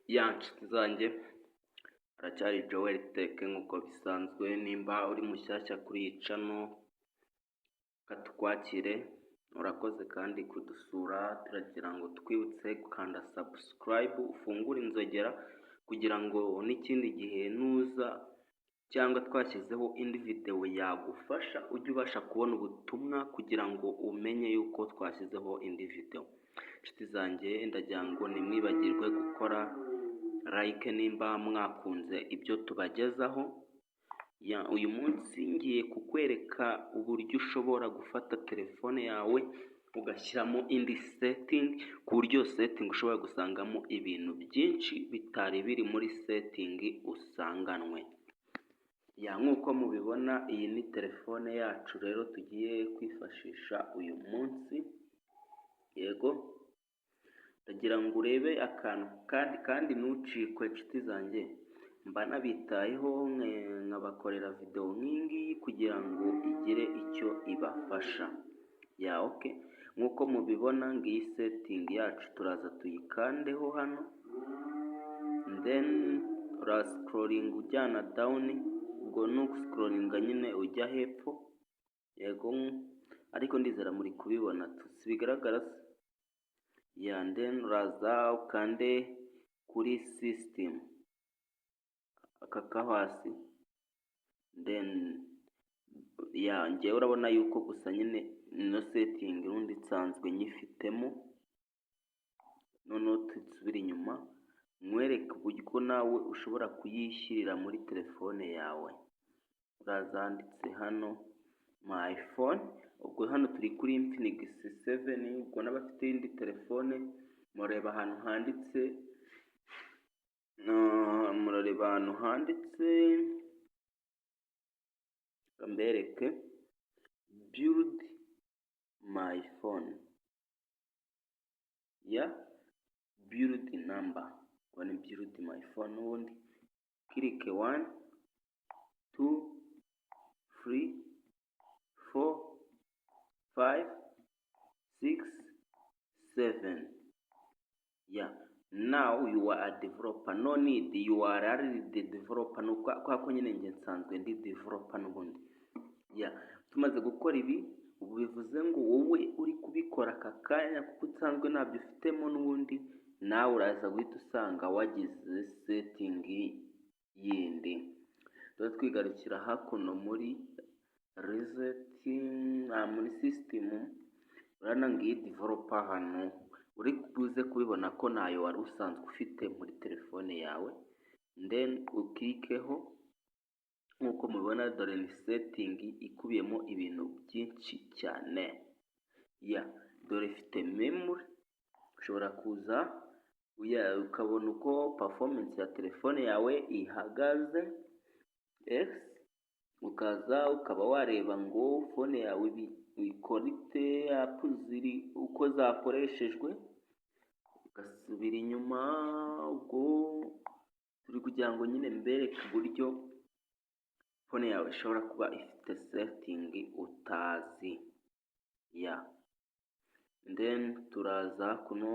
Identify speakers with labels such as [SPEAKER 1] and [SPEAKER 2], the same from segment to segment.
[SPEAKER 1] Ya nshuti zanjye haracyari Joel Tech nk'uko bisanzwe, nimba uri mushyashya kuri iyi channel katukwakire, urakoze kandi kudusura. Turagira ngo twibutse gukanda subscribe, ufungure inzogera kugira ngo n'ikindi gihe nuza cyangwa twashyizeho indi video yagufasha ujye ubasha kubona ubutumwa kugira ngo umenye yuko twashyizeho indi video. Nshuti zanjye ndagira ngo nimwibagirwe gukora like nimba mwakunze ibyo tubagezaho. Uyu munsi ngiye kukwereka uburyo ushobora gufata telefone yawe ugashyiramo indi setting, ku buryo setting ushobora gusangamo ibintu byinshi bitari biri muri setting usanganwe. Nk'uko mubibona iyi ni telefone yacu rero tugiye kwifashisha uyu munsi. Yego, ndagira ngo urebe akantu kandi ntucikwe nshuti zanjye, mba nabitayeho nkabakorera video nk'ingiyi kugira ngo igire icyo ibafasha. Okay, nk'uko mubibona ngiyi setting yacu, turaza tuyikandeho hano, then scrolling ujyana down, ubwo ni scrollinga nyine ujya hepfo. Yego, ariko ndizera muri kubibona bigaragara se. Then uraza ukande kuri system aka hasi, then njyewe urabona yuko gusa nyine ino setting urundi nsanzwe nyifitemo. Noneho tusubire inyuma nkwereke uburyo nawe ushobora kuyishyirira muri telefone yawe. Uraza handitse hano my phone, ubwo hano turi kuri Infinix 7. ubwo n'abafite indi telefone murareba ahantu handitse mbereke build my phone, build number, ni build my phone. ubundi click 1 2 3 4 5 6 7. Now you are a developer, no need you are already the developer. Kwa nyine nge nsanzwe ndi developer n'ubundi. Tumaze gukora ibi, ubu bivuze ngo wowe uri kubikora aka kanya kuko usanzwe ntabyo ufitemo n'ubundi, nawe uraza guhita usanga wagize setting yindi. Dore twigarukira hakuno muri resetting, muri system, urana ngiyi developer hano uri buze kubibona ko nayo wari usanzwe ufite muri telefone yawe. Then ukikeho nk'uko mubibona, dore ni setting ikubiyemo ibintu byinshi cyane. Dore ifite memory, ushobora kuza ukabona uko performance ya telefone yawe ihagaze. Ukaza ukaba wareba ngo phone yawe ikorite app ziri uko zakoreshejwe, ugasubira inyuma. Ubwo turi kugira ngo nyine mbereke uburyo phone yawe ishobora kuba ifite setting utazi. Then turaza kuno,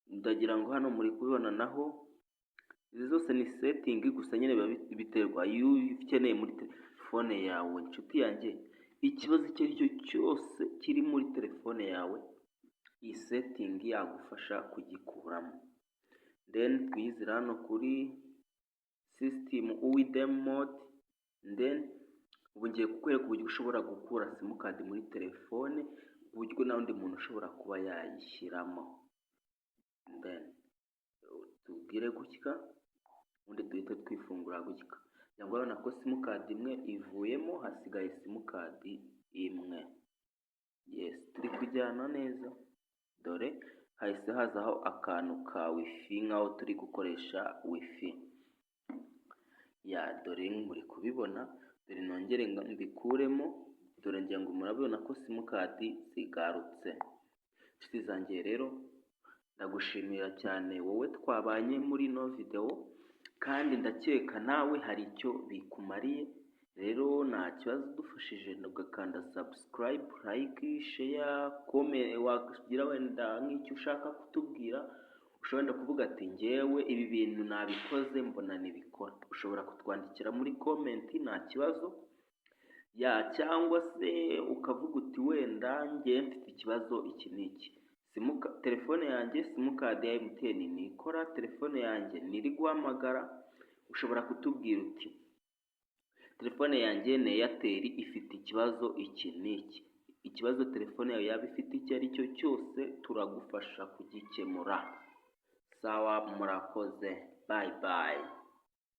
[SPEAKER 1] ndagira ngo hano muri kubibona naho izi zose ni setting gusa nyine biterwa iyo ukeneye muri telefone yawe. Nshuti yanjye, ikibazo icyo ari cyo cyose kiri muri telefone yawe, iyi setting yagufasha kugikuramo. Then twizira hano kuri system UIDM mode. Then ubu ngiye kukwereka uburyo ushobora gukura simukadi muri telefone, uburyo nta wundi muntu ushobora kuba yayishyiramo. Then tubwire gutya, ubundi duhita twifungura gutya. Cyangwa urabona ko simukadi imwe ivuyemo, hasigaye simukadi imwe. Turi kujyana neza. Dore hahise hazaho akantu ka wifi nk'aho turi gukoresha wifi. Dore muri kubibona, dore nongere mbikuremo, dore ngira ngo murabibona ko simukadi zigarutse. Nshuti zanjye rero, ndagushimira cyane wowe twabanye muri ino video, kandi ndakeka nawe hari icyo bikumariye. Rero nta kibazo udufashije ugakanda subscribe, like, share, comment, wagira wenda nk'icyo ushaka kutubwira ushobora kuvuga ati njyewe ibi bintu nabikoze mbona nibikora, ushobora kutwandikira muri komenti nta kibazo, cyangwa se ukavuga uti wenda njye mfite ikibazo iki n'iki, telefone yanjye simukadi ya MTN ntikora, telefone yanjye ntiri guhamagara, ushobora kutubwira uti telefone yanjye ni Airtel ifite ikibazo iki n'iki. Ikibazo telefone yawe yaba ifite icyo ari cyo cyose turagufasha kugikemura. Sawa, murakoze, bye bye.